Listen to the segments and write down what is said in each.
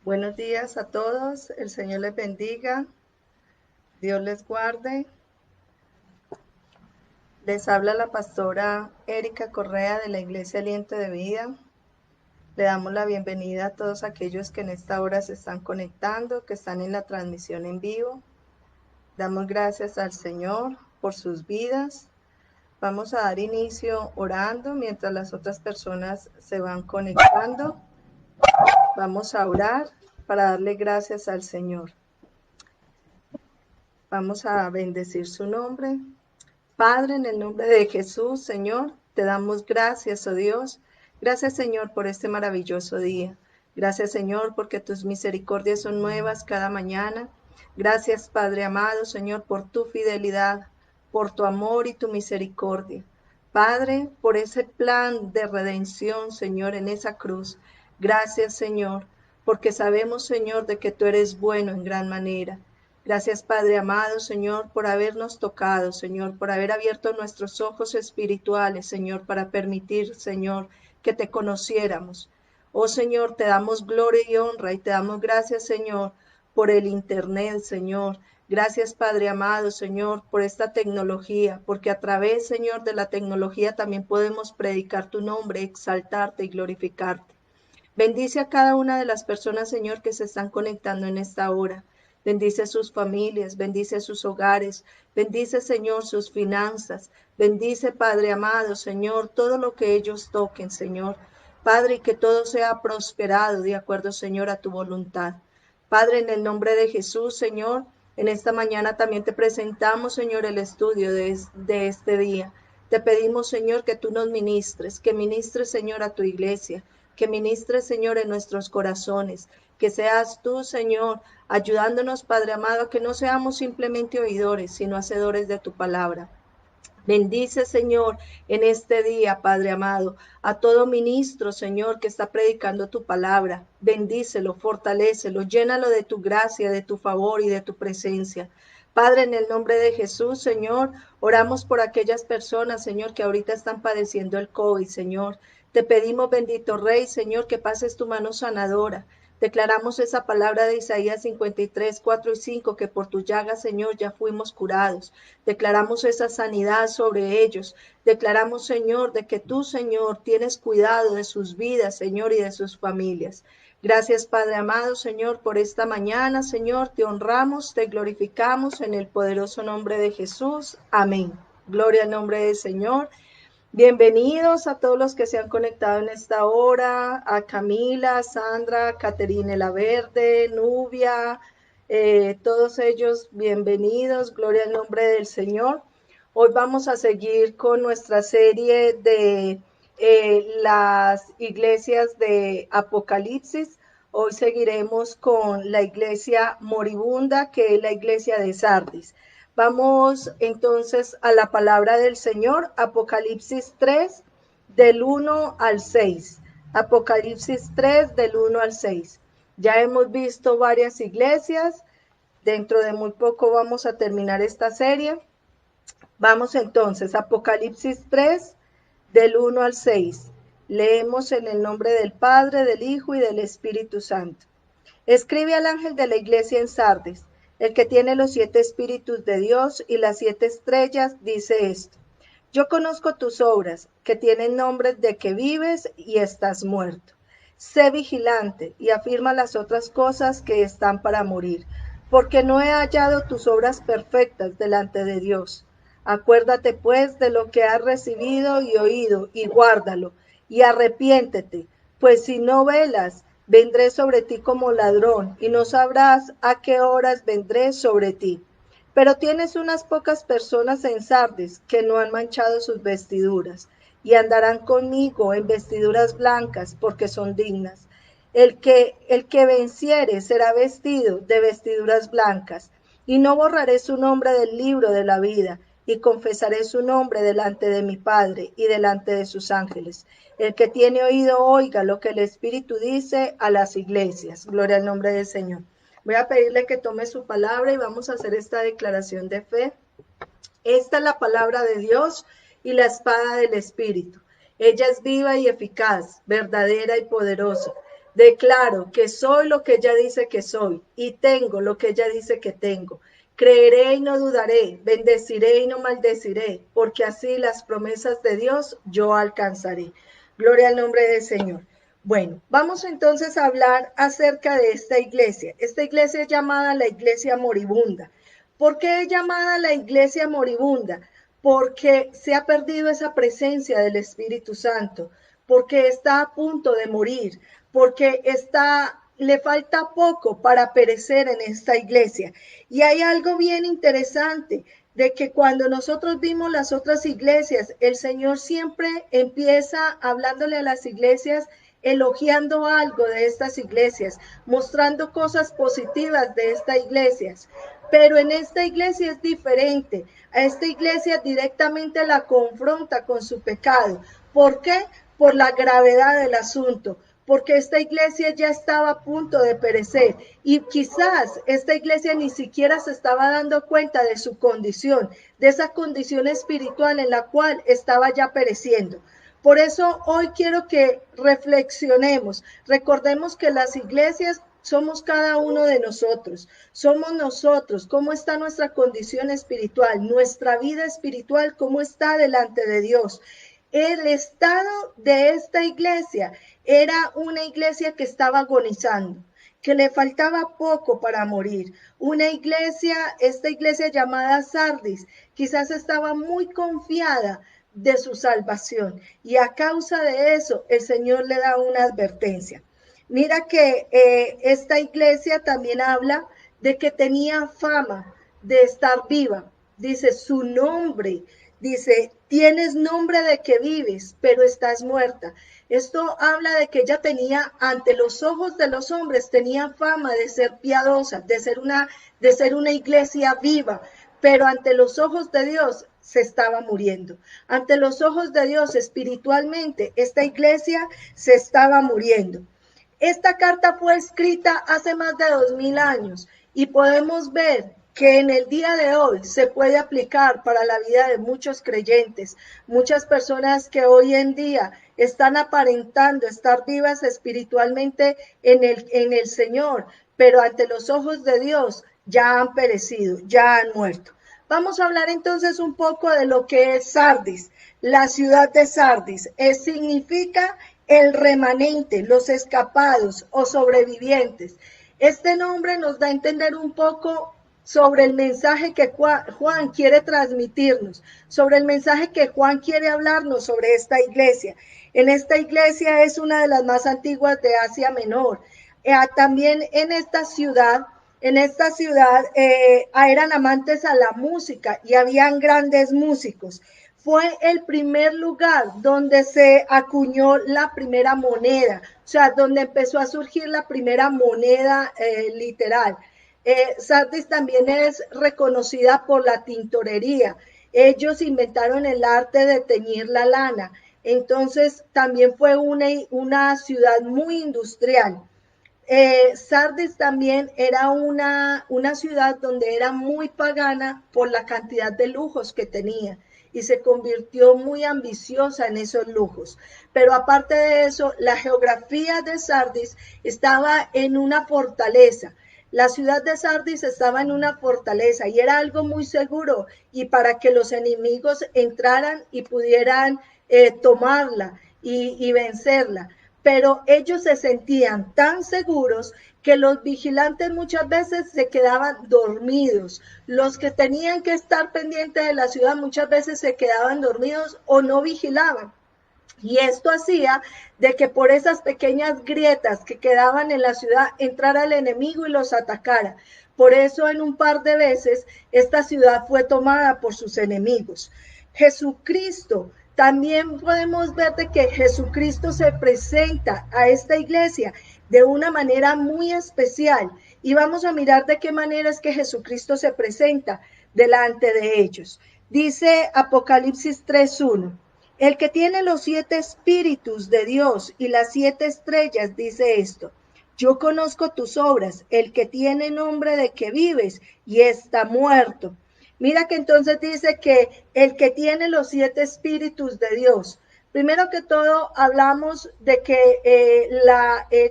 Buenos días a todos, el Señor les bendiga, Dios les guarde. Les habla la pastora Erika Correa de la Iglesia Aliento de Vida. Le damos la bienvenida a todos aquellos que en esta hora se están conectando, que están en la transmisión en vivo. Damos gracias al Señor por sus vidas. Vamos a dar inicio orando mientras las otras personas se van conectando. Vamos a orar para darle gracias al Señor. Vamos a bendecir su nombre. Padre, en el nombre de Jesús, Señor, te damos gracias, oh Dios. Gracias, Señor, por este maravilloso día. Gracias, Señor, porque tus misericordias son nuevas cada mañana. Gracias, Padre amado, Señor, por tu fidelidad, por tu amor y tu misericordia. Padre, por ese plan de redención, Señor, en esa cruz. Gracias, Señor, porque sabemos, Señor, de que tú eres bueno en gran manera. Gracias, Padre amado, Señor, por habernos tocado, Señor, por haber abierto nuestros ojos espirituales, Señor, para permitir, Señor, que te conociéramos. Oh, Señor, te damos gloria y honra y te damos gracias, Señor, por el Internet, Señor. Gracias, Padre amado, Señor, por esta tecnología, porque a través, Señor, de la tecnología también podemos predicar tu nombre, exaltarte y glorificarte. Bendice a cada una de las personas, Señor, que se están conectando en esta hora. Bendice sus familias, bendice sus hogares, bendice, Señor, sus finanzas. Bendice, Padre amado, Señor, todo lo que ellos toquen, Señor. Padre, y que todo sea prosperado de acuerdo, Señor, a tu voluntad. Padre, en el nombre de Jesús, Señor, en esta mañana también te presentamos, Señor, el estudio de este día. Te pedimos, Señor, que tú nos ministres, que ministres, Señor, a tu iglesia, que ministres, Señor, en nuestros corazones, que seas tú, Señor, ayudándonos, Padre amado, a que no seamos simplemente oidores, sino hacedores de tu palabra. Bendice, Señor, en este día, Padre amado, a todo ministro, Señor, que está predicando tu palabra. Bendícelo, fortalécelo, llénalo de tu gracia, de tu favor y de tu presencia. Padre, en el nombre de Jesús, Señor, oramos por aquellas personas, Señor, que ahorita están padeciendo el COVID, Señor. Te pedimos, bendito Rey, Señor, que pases tu mano sanadora. Declaramos esa palabra de Isaías 53, 4 y 5, que por tu llaga, Señor, ya fuimos curados. Declaramos esa sanidad sobre ellos. Declaramos, Señor, de que tú, Señor, tienes cuidado de sus vidas, Señor, y de sus familias. Gracias, Padre amado, Señor, por esta mañana, Señor. Te honramos, te glorificamos en el poderoso nombre de Jesús. Amén. Gloria al nombre del Señor. Bienvenidos a todos los que se han conectado en esta hora, a Camila, Sandra, Caterine Laverde, Nubia, todos ellos bienvenidos, gloria al nombre del Señor. Hoy vamos a seguir con nuestra serie de las iglesias de Apocalipsis. Hoy seguiremos con la iglesia moribunda, que es la iglesia de Sardis. Vamos entonces a la palabra del Señor, Apocalipsis 3, del 1 al 6. Apocalipsis 3, del 1 al 6. Ya hemos visto varias iglesias, dentro de muy poco vamos a terminar esta serie. Vamos entonces, Apocalipsis 3, del 1 al 6. Leemos en el nombre del Padre, del Hijo y del Espíritu Santo. Escribe al ángel de la iglesia en Sardes, el que tiene los 7 espíritus de Dios y las 7 estrellas, dice esto. Yo conozco tus obras, que tienen nombres de que vives y estás muerto. Sé vigilante y afirma las otras cosas que están para morir, porque no he hallado tus obras perfectas delante de Dios. Acuérdate pues de lo que has recibido y oído, y guárdalo, y arrepiéntete, pues si no velas, vendré sobre ti como ladrón, y no sabrás a qué horas vendré sobre ti. Pero tienes unas pocas personas en Sardes que no han manchado sus vestiduras, y andarán conmigo en vestiduras blancas, porque son dignas. El que venciere será vestido de vestiduras blancas, y no borraré su nombre del libro de la vida, y confesaré su nombre delante de mi Padre y delante de sus ángeles. El que tiene oído, oiga lo que el Espíritu dice a las iglesias. Gloria al nombre del Señor. Voy a pedirle que tome su palabra y vamos a hacer esta declaración de fe. Esta es la palabra de Dios y la espada del Espíritu. Ella es viva y eficaz, verdadera y poderosa. Declaro que soy lo que ella dice que soy y tengo lo que ella dice que tengo. Creeré y no dudaré, bendeciré y no maldeciré, porque así las promesas de Dios yo alcanzaré. Gloria al nombre del Señor. Bueno, vamos entonces a hablar acerca de esta iglesia. Esta iglesia es llamada la iglesia moribunda. ¿Por qué es llamada la iglesia moribunda? Porque se ha perdido esa presencia del Espíritu Santo, porque está a punto de morir, porque le falta poco para perecer en esta iglesia. Y hay algo bien interesante, de que cuando nosotros vimos las otras iglesias, el Señor siempre empieza hablándole a las iglesias, elogiando algo de estas iglesias, mostrando cosas positivas de estas iglesias. Pero en esta iglesia es diferente. A esta iglesia directamente la confronta con su pecado. ¿Por qué? Por la gravedad del asunto, porque esta iglesia ya estaba a punto de perecer y quizás esta iglesia ni siquiera se estaba dando cuenta de su condición, de esa condición espiritual en la cual estaba ya pereciendo. Por eso hoy quiero que reflexionemos, recordemos que las iglesias somos cada uno de nosotros, somos nosotros, cómo está nuestra condición espiritual, nuestra vida espiritual, cómo está delante de Dios. El estado de esta iglesia era una iglesia que estaba agonizando, que le faltaba poco para morir. Esta iglesia llamada Sardis, quizás estaba muy confiada de su salvación y a causa de eso el Señor le da una advertencia. Mira que esta iglesia también habla de que tenía fama de estar viva. Dice su nombre. Dice, tienes nombre de que vives, pero estás muerta. Esto habla de que ella tenía, ante los ojos de los hombres, tenía fama de ser piadosa, de ser una iglesia viva, pero ante los ojos de Dios se estaba muriendo. Ante los ojos de Dios espiritualmente, esta iglesia se estaba muriendo. Esta carta fue escrita hace más de 2000 años y podemos ver que en el día de hoy se puede aplicar para la vida de muchos creyentes, muchas personas que hoy en día están aparentando estar vivas espiritualmente en el Señor, pero ante los ojos de Dios ya han perecido, ya han muerto. Vamos a hablar entonces un poco de lo que es Sardis, la ciudad de Sardis. Significa el remanente, los escapados o sobrevivientes. Este nombre nos da a entender un poco sobre el mensaje que Juan quiere transmitirnos, sobre el mensaje que Juan quiere hablarnos sobre esta iglesia. En esta iglesia es una de las más antiguas de Asia Menor. También en esta ciudad eran amantes a la música y habían grandes músicos. Fue el primer lugar donde se acuñó la primera moneda, o sea, donde empezó a surgir la primera moneda literal. Sardis también es reconocida por la tintorería. Ellos inventaron el arte de teñir la lana. Entonces, también fue una ciudad muy industrial. Sardis también era una ciudad donde era muy pagana por la cantidad de lujos que tenía y se convirtió muy ambiciosa en esos lujos. Pero aparte de eso, la geografía de Sardis estaba en una fortaleza. La ciudad de Sardis estaba en una fortaleza y era algo muy seguro y para que los enemigos entraran y pudieran tomarla y vencerla. Pero ellos se sentían tan seguros que los vigilantes muchas veces se quedaban dormidos. Los que tenían que estar pendientes de la ciudad muchas veces se quedaban dormidos o no vigilaban. Y esto hacía de que por esas pequeñas grietas que quedaban en la ciudad entrara el enemigo y los atacara. Por eso en un par de veces esta ciudad fue tomada por sus enemigos. Jesucristo, también podemos ver de que Jesucristo se presenta a esta iglesia de una manera muy especial. Y vamos a mirar de qué manera es que Jesucristo se presenta delante de ellos. Dice Apocalipsis 3:1. El que tiene los 7 espíritus de Dios y las 7 estrellas dice esto: yo conozco tus obras, el que tiene nombre de que vives y está muerto. Mira que entonces dice que el que tiene los 7 espíritus de Dios, Primero que todo, hablamos de que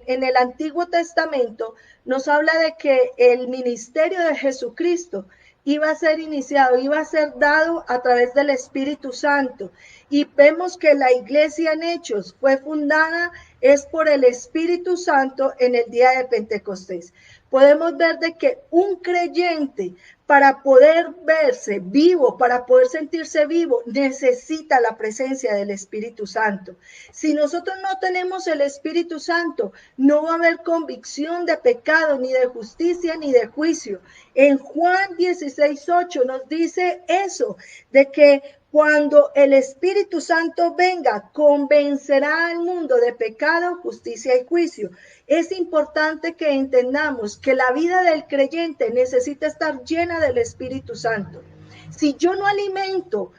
en el Antiguo Testamento nos habla de que el ministerio de Jesucristo iba a ser iniciado, iba a ser dado a través del Espíritu Santo. Y vemos que la iglesia en Hechos fue fundada es por el Espíritu Santo en el día de Pentecostés. Podemos ver de que un creyente, para poder verse vivo, para poder sentirse vivo, necesita la presencia del Espíritu Santo. Si nosotros no tenemos el Espíritu Santo, no va a haber convicción de pecado, ni de justicia, ni de juicio. En Juan 16:8 nos dice eso, de que cuando el Espíritu Santo venga, convencerá al mundo de pecado, justicia y juicio. Es importante que entendamos que la vida del creyente necesita estar llena del Espíritu Santo. Si yo no alimento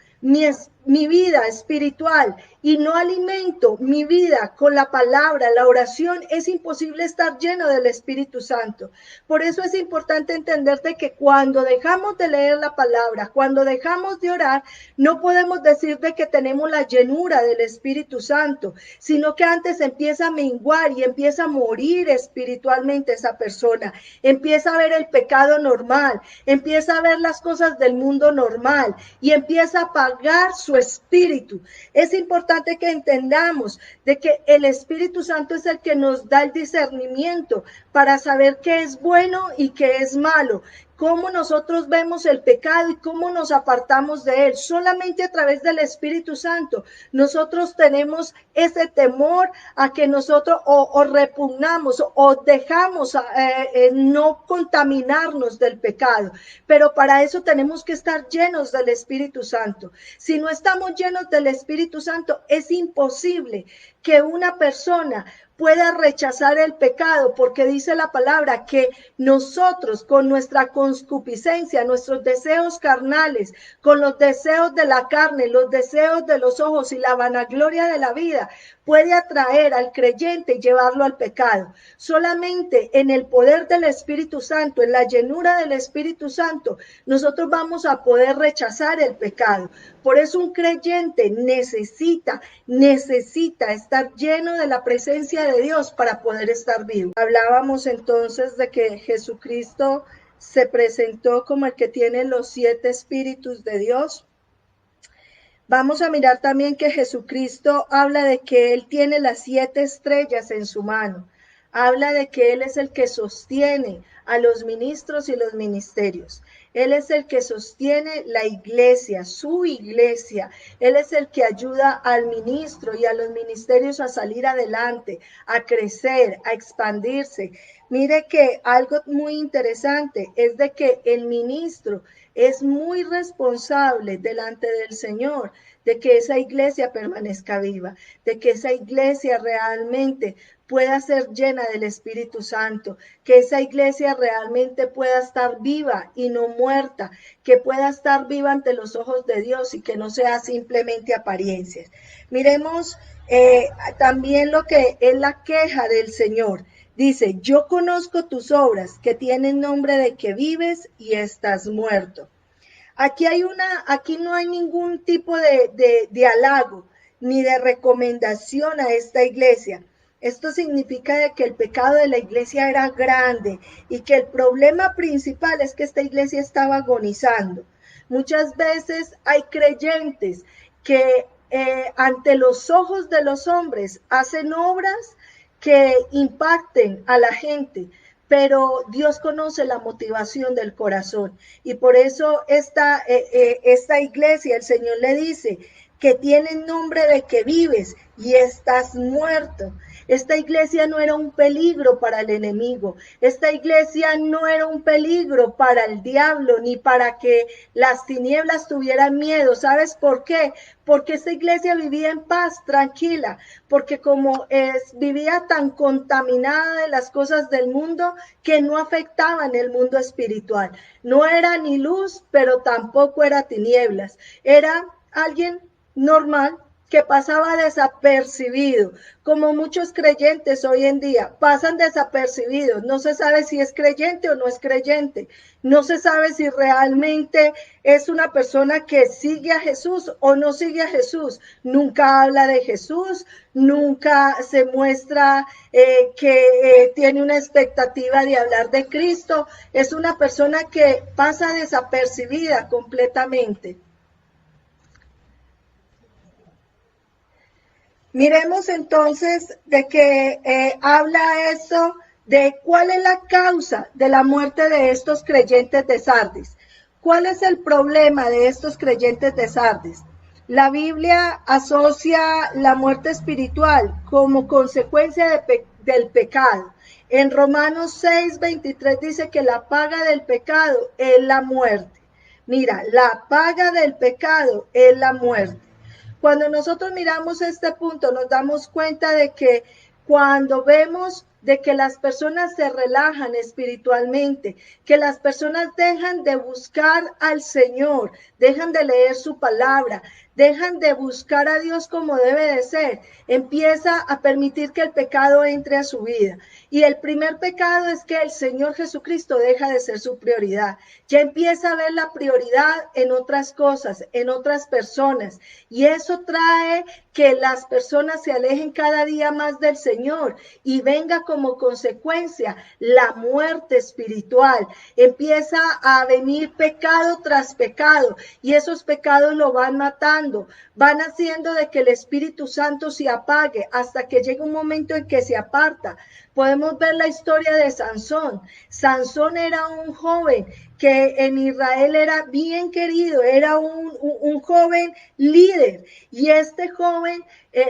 mi vida espiritual y no alimento mi vida con la palabra, la oración, es imposible estar lleno del Espíritu Santo. Por eso es importante entender de que cuando dejamos de leer la palabra, cuando dejamos de orar, no podemos decir de que tenemos la llenura del Espíritu Santo, sino que antes empieza a menguar y empieza a morir espiritualmente esa persona, empieza a ver el pecado normal, empieza a ver las cosas del mundo normal y empieza a apagar su espíritu. Es importante que entendamos de que el Espíritu Santo es el que nos da el discernimiento para saber qué es bueno y qué es malo, cómo nosotros vemos el pecado y cómo nos apartamos de él. Solamente a través del Espíritu Santo nosotros tenemos ese temor a que nosotros o repugnamos o dejamos no contaminarnos del pecado. Pero para eso tenemos que estar llenos del Espíritu Santo. Si no estamos llenos del Espíritu Santo, es imposible que una persona pueda rechazar el pecado, porque dice la palabra que nosotros con nuestra concupiscencia, nuestros deseos carnales, con los deseos de la carne, los deseos de los ojos y la vanagloria de la vida, puede atraer al creyente y llevarlo al pecado. Solamente en el poder del Espíritu Santo, en la llenura del Espíritu Santo, nosotros vamos a poder rechazar el pecado. Por eso un creyente necesita estar lleno de la presencia de Dios para poder estar vivo. Hablábamos entonces de que Jesucristo se presentó como el que tiene los 7 espíritus de Dios. Vamos a mirar también que Jesucristo habla de que Él tiene las 7 estrellas en su mano. Habla de que Él es el que sostiene a los ministros y los ministerios. Él es el que sostiene la iglesia, su iglesia. Él es el que ayuda al ministro y a los ministerios a salir adelante, a crecer, a expandirse. Mire que algo muy interesante es de que el ministro es muy responsable delante del Señor de que esa iglesia permanezca viva, de que esa iglesia realmente pueda ser llena del Espíritu Santo, que esa iglesia realmente pueda estar viva y no muerta, que pueda estar viva ante los ojos de Dios y que no sea simplemente apariencias. Miremos también lo que es la queja del Señor. Dice, yo conozco tus obras que tienen nombre de que vives y estás muerto. Aquí no hay ningún tipo de halago ni de recomendación a esta iglesia. Esto significa de que el pecado de la iglesia era grande y que el problema principal es que esta iglesia estaba agonizando. Muchas veces hay creyentes que ante los ojos de los hombres hacen obras que impacten a la gente, pero Dios conoce la motivación del corazón y por eso esta iglesia, el Señor le dice que tiene nombre de que vives y estás muerto. Esta iglesia no era un peligro para el enemigo. Esta iglesia no era un peligro para el diablo, ni para que las tinieblas tuvieran miedo. ¿Sabes por qué? Porque esta iglesia vivía en paz, tranquila, porque como vivía tan contaminada de las cosas del mundo que no afectaban el mundo espiritual. No era ni luz, pero tampoco era tinieblas. Era alguien normal que pasaba desapercibido, como muchos creyentes hoy en día pasan desapercibidos. No se sabe si es creyente o no es creyente. No se sabe si realmente es una persona que sigue a Jesús o no sigue a Jesús. Nunca habla de Jesús, nunca se muestra que tiene una expectativa de hablar de Cristo. Es una persona que pasa desapercibida completamente. Miremos entonces de que habla esto de cuál es la causa de la muerte de estos creyentes de Sardis. ¿Cuál es el problema de estos creyentes de Sardis? La Biblia asocia la muerte espiritual como consecuencia del pecado. En Romanos 6:23 dice que la paga del pecado es la muerte. Mira, la paga del pecado es la muerte. Cuando nosotros miramos este punto, nos damos cuenta de que cuando vemos de que las personas se relajan espiritualmente, que las personas dejan de buscar al Señor, dejan de leer su palabra, dejan de buscar a Dios como debe de ser, empieza a permitir que el pecado entre a su vida. Y el primer pecado es que el Señor Jesucristo deja de ser su prioridad. Ya empieza a ver la prioridad en otras cosas, en otras personas. Y eso trae que las personas se alejen cada día más del Señor y venga como consecuencia la muerte espiritual. Empieza a venir pecado tras pecado y esos pecados lo van matando, van haciendo de que el Espíritu Santo se apague hasta que llega un momento en que se aparta. Podemos ver la historia de Sansón. Sansón era un joven que en Israel era bien querido, era un joven líder. Y este joven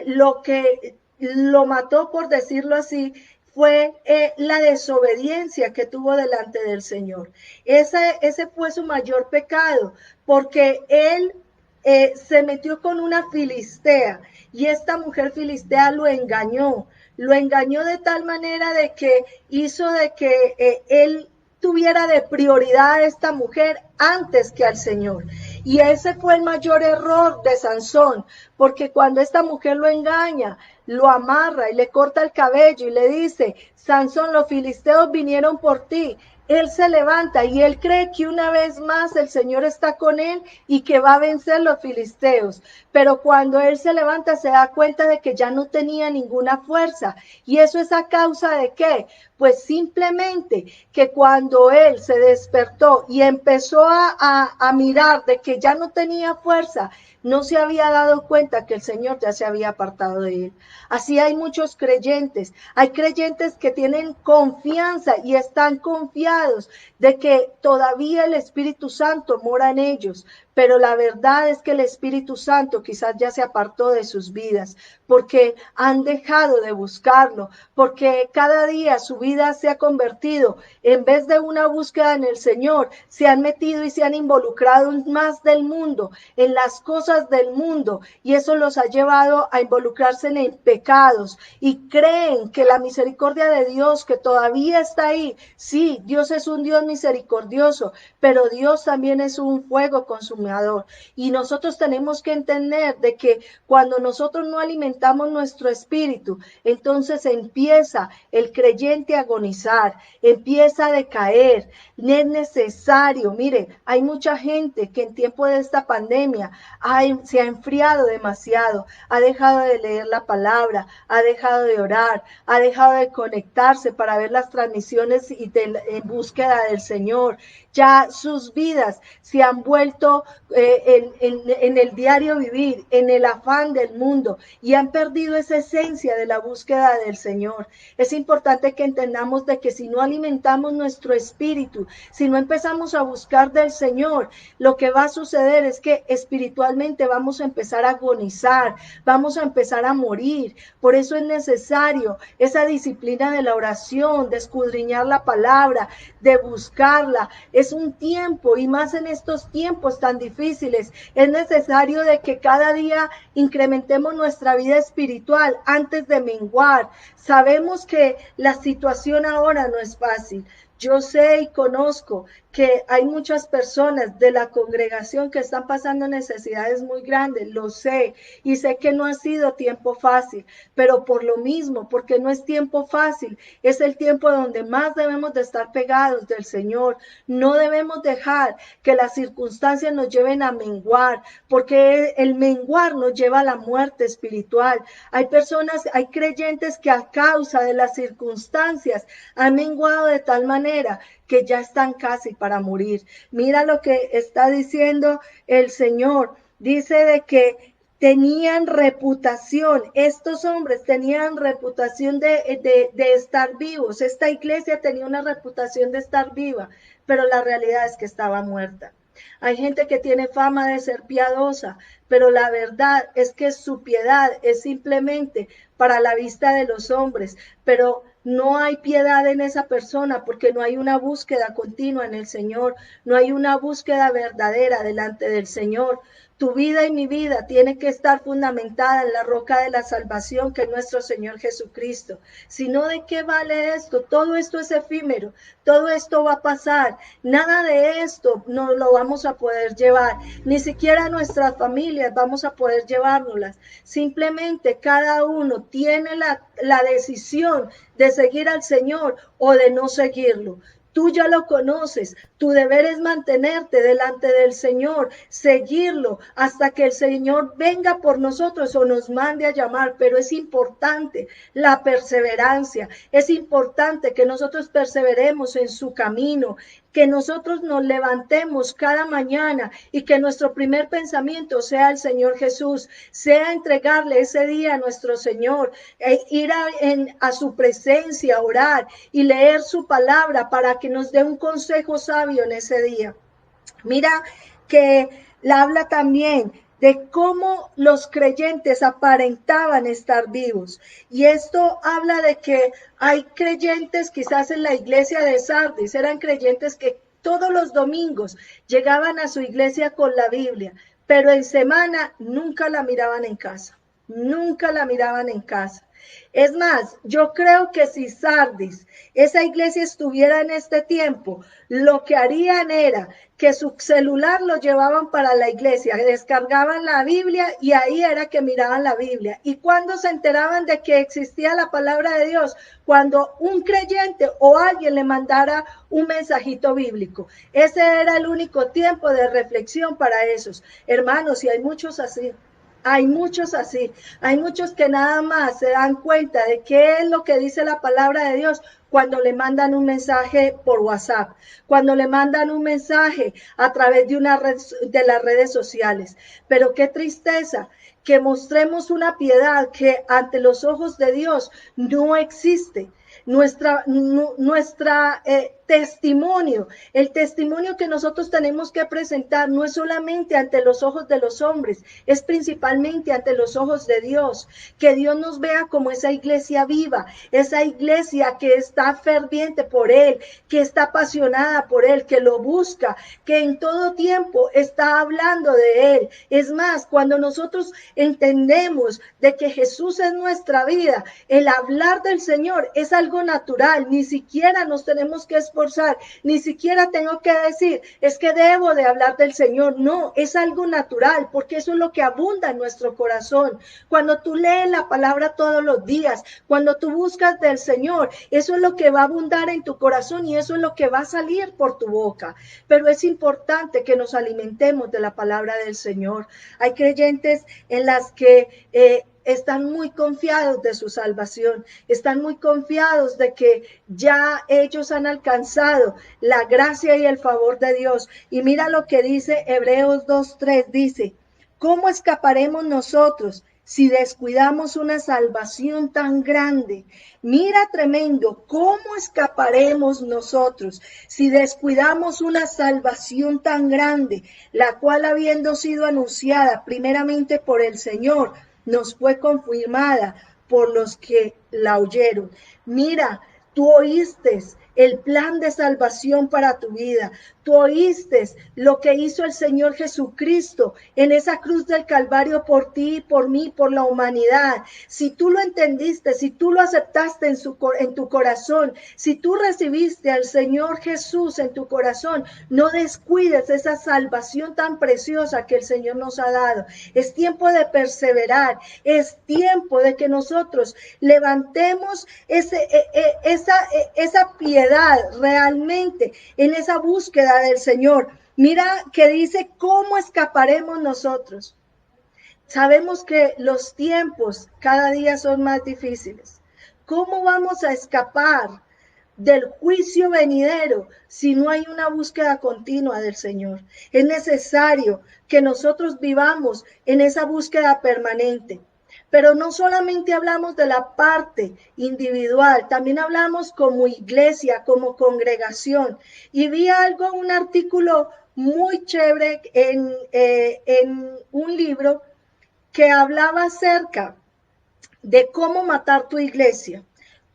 lo que lo mató, por decirlo así, fue la desobediencia que tuvo delante del Señor. Ese fue su mayor pecado, porque él se metió con una filistea y esta mujer filistea lo engañó de tal manera de que hizo de que él tuviera de prioridad a esta mujer antes que al Señor. Y ese fue el mayor error de Sansón, porque cuando esta mujer lo engaña, lo amarra y le corta el cabello y le dice, Sansón, los filisteos vinieron por ti. Él se levanta y él cree que una vez más el Señor está con él y que va a vencer los filisteos. Pero cuando él se levanta se da cuenta de que ya no tenía ninguna fuerza. ¿Y eso es a causa de qué? Pues simplemente que cuando él se despertó y empezó a mirar de que ya no tenía fuerza, no se había dado cuenta que el Señor ya se había apartado de él. Así hay muchos creyentes. Hay creyentes que tienen confianza y están confiados de que todavía el Espíritu Santo mora en ellos. Pero la verdad es que el Espíritu Santo quizás ya se apartó de sus vidas porque han dejado de buscarlo, porque cada día su vida se ha convertido, en vez de una búsqueda en el Señor, se han metido y se han involucrado más del mundo, en las cosas del mundo, y eso los ha llevado a involucrarse en pecados y creen que la misericordia de Dios que todavía está ahí, sí, Dios es un Dios misericordioso, pero Dios también es un fuego consumador y nosotros tenemos que entender de que cuando nosotros no alimentamos nuestro espíritu, entonces empieza el creyente a agonizar, empieza a decaer. Es necesario, mire, hay mucha gente que en tiempo de esta pandemia se ha enfriado demasiado, ha dejado de leer la palabra, ha dejado de orar, ha dejado de conectarse para ver las transmisiones y en búsqueda del Señor. Ya sus vidas se han vuelto en el diario vivir, en el afán del mundo y han perdido esa esencia de la búsqueda del Señor. Es importante que entendamos de que si no alimentamos nuestro espíritu, si no empezamos a buscar del Señor, lo que va a suceder es que espiritualmente vamos a empezar a agonizar, vamos a empezar a morir. Por eso es necesario esa disciplina de la oración, de escudriñar la palabra, de buscarla. Es un tiempo y más en estos tiempos tan difíciles, es necesario de que cada día incrementemos nuestra vida espiritual antes de menguar. Sabemos que la situación ahora no es fácil. Yo sé y conozco que hay muchas personas de la congregación que están pasando necesidades muy grandes, lo sé, y sé que no ha sido tiempo fácil, pero por lo mismo, porque no es tiempo fácil, es el tiempo donde más debemos de estar pegados del Señor. No debemos dejar que las circunstancias nos lleven a menguar, porque el menguar nos lleva a la muerte espiritual. Hay personas, hay creyentes que a causa de las circunstancias han menguado de tal manera que ya están casi para morir. Mira lo que está diciendo el Señor. Dice de que tenían reputación, estos hombres tenían reputación de estar vivos. Esta iglesia tenía una reputación de estar viva, pero la realidad es que estaba muerta. Hay gente que tiene fama de ser piadosa, pero la verdad es que su piedad es simplemente para la vista de los hombres, pero no hay piedad en esa persona porque no hay una búsqueda continua en el Señor, no hay una búsqueda verdadera delante del Señor. Tu vida y mi vida tiene que estar fundamentada en la roca de la salvación que es nuestro Señor Jesucristo. Si no, ¿de qué vale esto? Todo esto es efímero, todo esto va a pasar. Nada de esto no lo vamos a poder llevar, ni siquiera nuestras familias vamos a poder llevárnoslas. Simplemente cada uno tiene la decisión de seguir al Señor o de no seguirlo. Tú ya lo conoces, tu deber es mantenerte delante del Señor, seguirlo hasta que el Señor venga por nosotros o nos mande a llamar, pero es importante la perseverancia, es importante que nosotros perseveremos en su camino, que nosotros nos levantemos cada mañana y que nuestro primer pensamiento sea el Señor Jesús, sea entregarle ese día a nuestro Señor, ir a su presencia, orar y leer su palabra para que nos dé un consejo sabio en ese día. Mira que habla también de cómo los creyentes aparentaban estar vivos. Y esto habla de que hay creyentes quizás en la iglesia de Sardis, eran creyentes que todos los domingos llegaban a su iglesia con la Biblia, pero en semana nunca la miraban en casa, nunca la miraban en casa. Es más, yo creo que si Sardis, esa iglesia estuviera en este tiempo, lo que harían era que su celular lo llevaban para la iglesia, descargaban la Biblia y ahí era que miraban la Biblia. ¿Y cuando se enteraban de que existía la palabra de Dios? Cuando un creyente o alguien le mandara un mensajito bíblico. Ese era el único tiempo de reflexión para esos. Hermanos, y hay muchos así. Hay muchos así, hay muchos que nada más se dan cuenta de qué es lo que dice la palabra de Dios cuando le mandan un mensaje por WhatsApp, cuando le mandan un mensaje a través de de las redes sociales. Pero qué tristeza que mostremos una piedad que ante los ojos de Dios no existe. Nuestra testimonio, el testimonio que nosotros tenemos que presentar no es solamente ante los ojos de los hombres, es principalmente ante los ojos de Dios. Que Dios nos vea como esa iglesia viva, esa iglesia que está ferviente por Él, que está apasionada por Él, que lo busca, que en todo tiempo está hablando de Él. Es más, cuando nosotros entendemos de que Jesús es nuestra vida, el hablar del Señor es algo natural, ni siquiera nos tenemos que esforzar, ni siquiera tengo que decir, es que debo de hablar del Señor. No, es algo natural, porque eso es lo que abunda en nuestro corazón. Cuando tú lees la palabra todos los días, cuando tú buscas del Señor, eso es lo que va a abundar en tu corazón y eso es lo que va a salir por tu boca. Pero es importante que nos alimentemos de la palabra del Señor. Hay creyentes en las que están muy confiados de su salvación, están muy confiados de que ya ellos han alcanzado la gracia y el favor de Dios. Y mira lo que dice Hebreos 2:3, dice, ¿cómo escaparemos nosotros si descuidamos una salvación tan grande? Mira tremendo, ¿cómo escaparemos nosotros si descuidamos una salvación tan grande, la cual habiendo sido anunciada primeramente por el Señor, nos fue confirmada por los que la oyeron? Mira, tú oíste el plan de salvación para tu vida. Tú oíste lo que hizo el Señor Jesucristo en esa cruz del Calvario por ti, por mí, por la humanidad. Si tú lo entendiste, si tú lo aceptaste en tu corazón, si tú recibiste al Señor Jesús en tu corazón, no descuides esa salvación tan preciosa que el Señor nos ha dado. Es tiempo de perseverar, es tiempo de que nosotros levantemos esa piedad realmente en esa búsqueda del Señor. Mira que dice, ¿cómo escaparemos nosotros? Sabemos que los tiempos cada día son más difíciles. ¿Cómo vamos a escapar del juicio venidero si no hay una búsqueda continua del Señor? Es necesario que nosotros vivamos en esa búsqueda permanente. Pero no solamente hablamos de la parte individual, también hablamos como iglesia, como congregación. Y vi algo, un artículo muy chévere en un libro que hablaba acerca de cómo matar tu iglesia.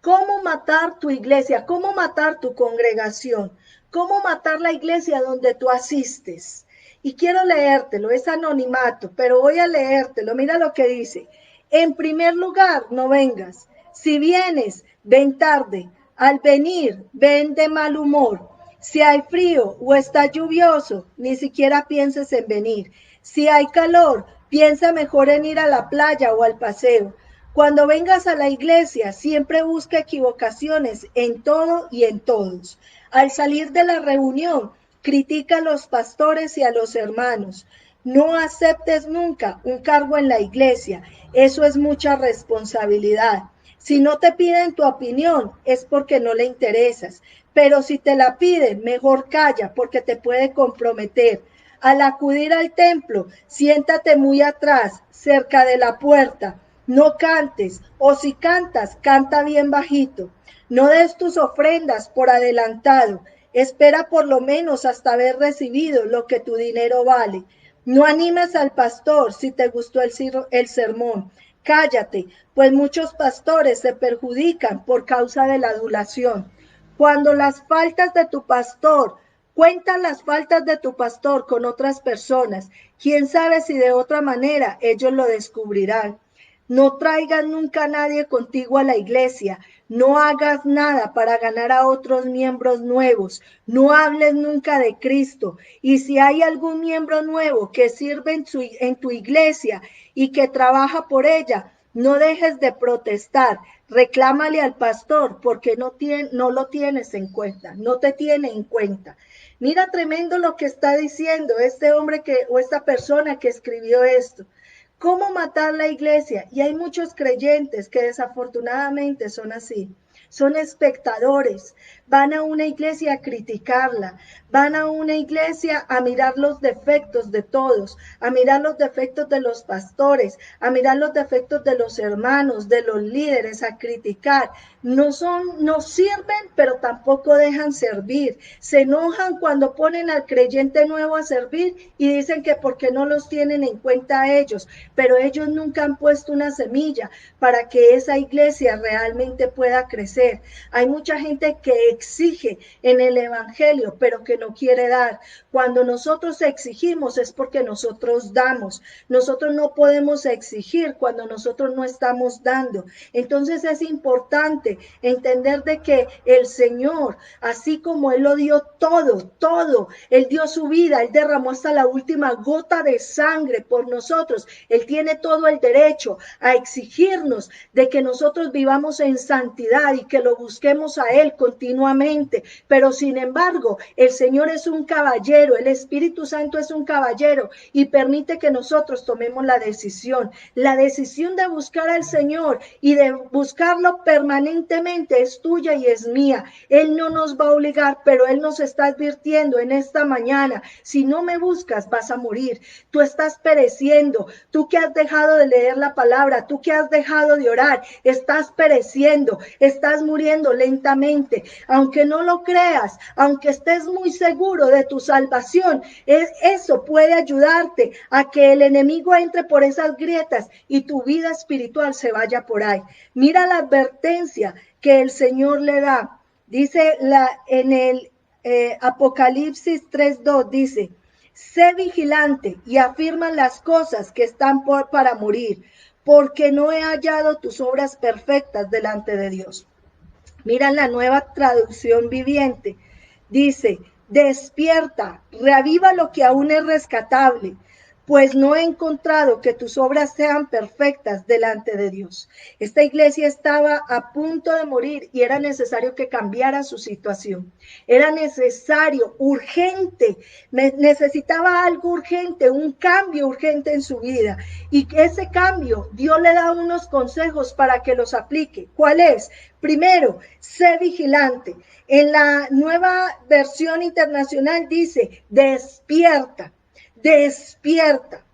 Cómo matar tu iglesia, cómo matar tu congregación, cómo matar la iglesia donde tú asistes. Y quiero leértelo, es anonimato, pero voy a leértelo. Mira lo que dice. En primer lugar, no vengas. Si vienes, ven tarde. Al venir, ven de mal humor. Si hay frío o está lluvioso, ni siquiera pienses en venir. Si hay calor, piensa mejor en ir a la playa o al paseo. Cuando vengas a la iglesia, siempre busca equivocaciones en todo y en todos. Al salir de la reunión, critica a los pastores y a los hermanos. No aceptes nunca un cargo en la iglesia. Eso es mucha responsabilidad. Si no te piden tu opinión, es porque no le interesas. Pero si te la piden, mejor calla, porque te puede comprometer. Al acudir al templo, siéntate muy atrás, cerca de la puerta. No cantes, o si cantas, canta bien bajito. No des tus ofrendas por adelantado. Espera por lo menos hasta haber recibido lo que tu dinero vale. No animes al pastor si te gustó el sermón. Cállate, pues muchos pastores se perjudican por causa de la adulación. Cuando las faltas de tu pastor, cuenta las faltas de tu pastor con otras personas. Quién sabe si de otra manera ellos lo descubrirán. No traigas nunca a nadie contigo a la iglesia. No hagas nada para ganar a otros miembros nuevos. No hables nunca de Cristo. Y si hay algún miembro nuevo que sirve en tu iglesia y que trabaja por ella, no dejes de protestar. Reclámale al pastor porque no lo tienes en cuenta, no te tiene en cuenta. Mira tremendo lo que está diciendo este hombre o esta persona que escribió esto. ¿Cómo matar la iglesia? Y hay muchos creyentes que desafortunadamente son así. Son espectadores, van a una iglesia a criticarla, van a una iglesia a mirar los defectos de todos, a mirar los defectos de los pastores, a mirar los defectos de los hermanos, de los líderes, a criticar. No sirven, pero tampoco dejan servir. Se enojan cuando ponen al creyente nuevo a servir y dicen que porque no los tienen en cuenta a ellos, pero ellos nunca han puesto una semilla para que esa iglesia realmente pueda crecer. Hay mucha gente que exige en el evangelio, pero que no quiere dar. Cuando nosotros exigimos es porque nosotros damos. Nosotros no podemos exigir cuando nosotros no estamos dando. Entonces es importante entender de que el Señor, así como Él lo dio todo, Él dio su vida, Él derramó hasta la última gota de sangre por nosotros. Él tiene todo el derecho a exigirnos de que nosotros vivamos en santidad y que lo busquemos a Él continuamente. Pero sin embargo, el Señor es un caballero, el Espíritu Santo es un caballero y permite que nosotros tomemos la decisión de buscar al Señor y de buscarlo permanentemente es tuya y es mía. Él no nos va a obligar, pero Él nos está advirtiendo en esta mañana, si no me buscas vas a morir, tú estás pereciendo, tú que has dejado de leer la palabra, tú que has dejado de orar, estás pereciendo, estás muriendo lentamente, aunque no lo creas, aunque estés muy seguro de tu salvación, eso puede ayudarte a que el enemigo entre por esas grietas y tu vida espiritual se vaya por ahí. Mira la advertencia que el Señor le da. Dice en el Apocalipsis 3:2, dice, sé vigilante y afirma las cosas que están para morir, porque no he hallado tus obras perfectas delante de Dios. Mira la nueva traducción viviente. Dice, despierta, reaviva lo que aún es rescatable, pues no he encontrado que tus obras sean perfectas delante de Dios. Esta iglesia estaba a punto de morir y era necesario que cambiara su situación. Era necesario, urgente, necesitaba algo urgente, un cambio urgente en su vida. Y ese cambio, Dios le da unos consejos para que los aplique. ¿Cuál es? Primero, sé vigilante. En la nueva versión internacional dice, despierta, despierta.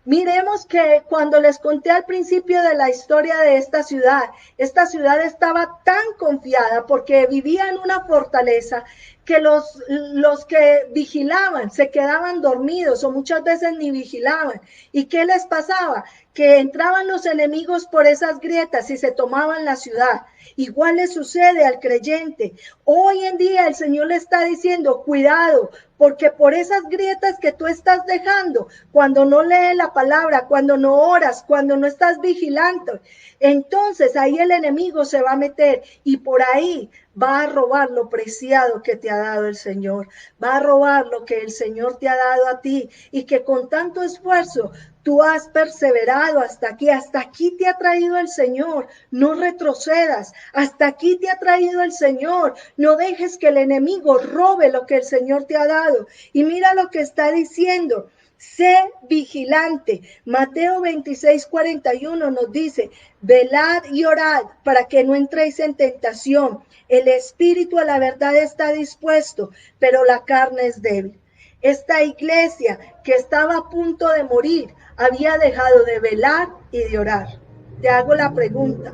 Miremos que cuando les conté al principio de la historia de esta ciudad estaba tan confiada porque vivía en una fortaleza que los que vigilaban se quedaban dormidos o muchas veces ni vigilaban. ¿Y qué les pasaba? Que entraban los enemigos por esas grietas y se tomaban la ciudad. Igual le sucede al creyente. Hoy en día el Señor le está diciendo, cuidado, porque por esas grietas que tú estás dejando, cuando no lees la palabra, cuando no oras, cuando no estás vigilante, entonces ahí el enemigo se va a meter y por ahí va a robar lo preciado que te ha dado el Señor, va a robar lo que el Señor te ha dado a ti y que con tanto esfuerzo tú has perseverado hasta aquí te ha traído el Señor, no retrocedas, hasta aquí te ha traído el Señor, no dejes que el enemigo robe lo que el Señor te ha dado. Y mira lo que está diciendo, sé vigilante. Mateo 26:41 nos dice, velad y orad para que no entréis en tentación. El espíritu a la verdad está dispuesto, pero la carne es débil. Esta iglesia que estaba a punto de morir había dejado de velar y de orar. Te hago la pregunta,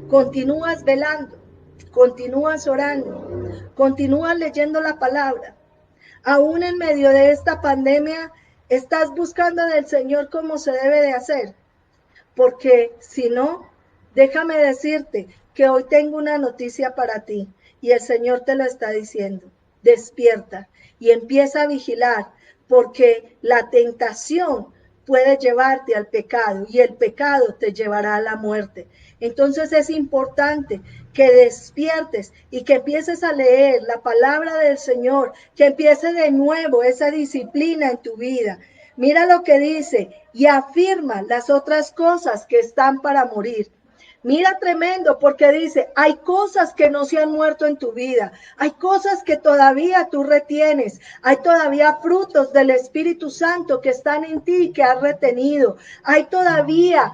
¿continúas velando? ¿Continúas orando? ¿Continúas leyendo la palabra? Aún en medio de esta pandemia, ¿estás buscando del Señor cómo se debe de hacer? Porque si no, déjame decirte que hoy tengo una noticia para ti y el Señor te lo está diciendo. Despierta y empieza a vigilar porque la tentación puede llevarte al pecado y el pecado te llevará a la muerte. Entonces es importante que despiertes y que empieces a leer la palabra del Señor, que empiece de nuevo esa disciplina en tu vida. Mira lo que dice y afirma las otras cosas que están para morir. Mira tremendo porque dice, hay cosas que no se han muerto en tu vida, hay cosas que todavía tú retienes, hay todavía frutos del Espíritu Santo que están en ti y que has retenido, hay todavía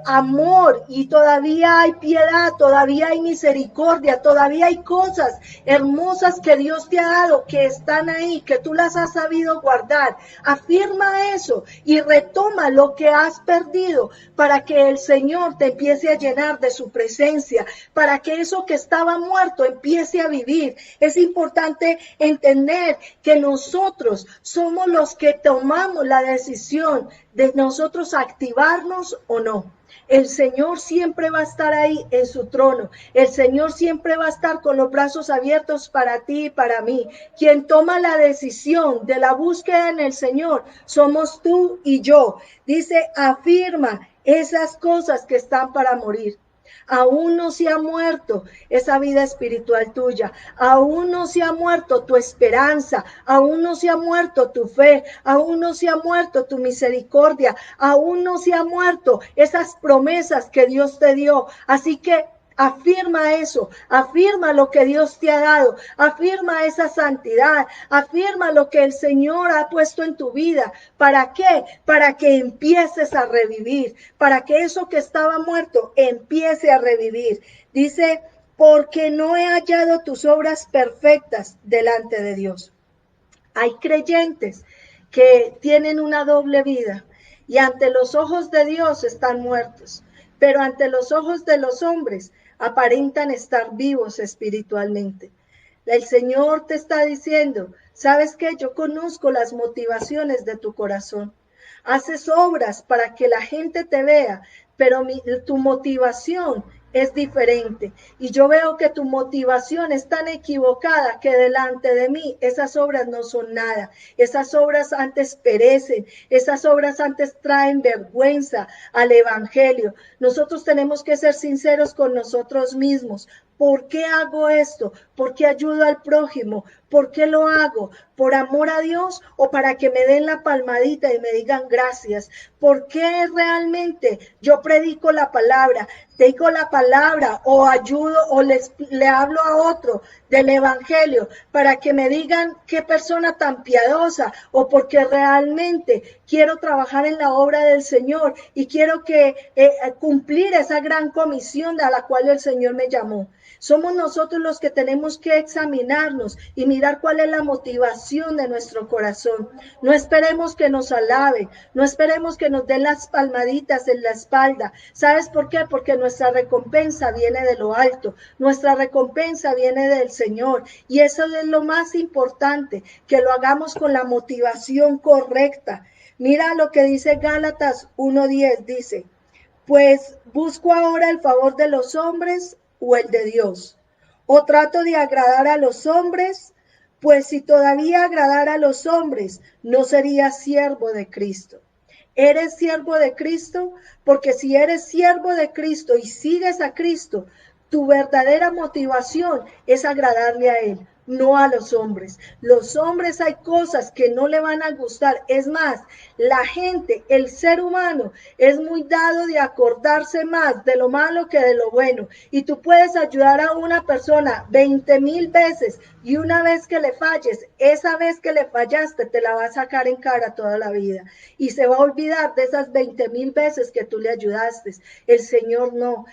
amor y todavía hay piedad, todavía hay misericordia, todavía hay cosas hermosas que Dios te ha dado, que están ahí, que tú las has sabido guardar. Afirma eso y retoma lo que has perdido para que el Señor te empiece a llenar de su presencia, para que eso que estaba muerto empiece a vivir. Es importante entender que nosotros somos los que tomamos la decisión de nosotros activarnos o no. El Señor siempre va a estar ahí en su trono. El Señor siempre va a estar con los brazos abiertos para ti y para mí. Quien toma la decisión de la búsqueda en el Señor somos tú y yo. Dice, afirma esas cosas que están para morir. Aún no se ha muerto esa vida espiritual tuya, aún no se ha muerto tu esperanza, aún no se ha muerto tu fe, aún no se ha muerto tu misericordia, aún no se ha muerto esas promesas que Dios te dio. Así que afirma eso, afirma lo que Dios te ha dado, afirma esa santidad, afirma lo que el Señor ha puesto en tu vida. ¿Para qué? Para que empieces a revivir, para que eso que estaba muerto empiece a revivir. Dice, porque no he hallado tus obras perfectas delante de Dios. Hay creyentes que tienen una doble vida y ante los ojos de Dios están muertos, pero ante los ojos de los hombres aparentan estar vivos espiritualmente. El Señor te está diciendo, ¿sabes qué? Yo conozco las motivaciones de tu corazón. Haces obras para que la gente te vea, pero tu motivación es diferente. Y yo veo que tu motivación es tan equivocada que delante de mí esas obras no son nada. Esas obras antes perecen, esas obras antes traen vergüenza al evangelio. Nosotros tenemos que ser sinceros con nosotros mismos. ¿Por qué hago esto? ¿Por qué ayudo al prójimo? ¿Por qué lo hago? ¿Por amor a Dios o para que me den la palmadita y me digan gracias? ¿Por qué realmente yo predico la palabra, digo la palabra o ayudo o le hablo a otro del evangelio para que me digan qué persona tan piadosa o porque realmente quiero trabajar en la obra del Señor y quiero cumplir esa gran comisión a la cual el Señor me llamó? Somos nosotros los que tenemos que examinarnos y mirar cuál es la motivación de nuestro corazón. No esperemos que nos alaben, no esperemos que nos den las palmaditas en la espalda. ¿Sabes por qué? Porque nuestra recompensa viene de lo alto, nuestra recompensa viene del Señor. Y eso es lo más importante, que lo hagamos con la motivación correcta. Mira lo que dice Gálatas 1:10, dice, pues busco ahora el favor de los hombres o el de Dios. O trato de agradar a los hombres, pues si todavía agradara a los hombres, no sería siervo de Cristo. ¿Eres siervo de Cristo? Porque si eres siervo de Cristo y sigues a Cristo, tu verdadera motivación es agradarle a Él, no a los hombres. Los hombres hay cosas que no le van a gustar. Es más, la gente, el ser humano, es muy dado de acordarse más de lo malo que de lo bueno. Y tú puedes ayudar a una persona 20,000 veces y una vez que le falles, esa vez que le fallaste te la va a sacar en cara toda la vida. Y se va a olvidar de esas 20,000 veces que tú le ayudaste. El Señor no.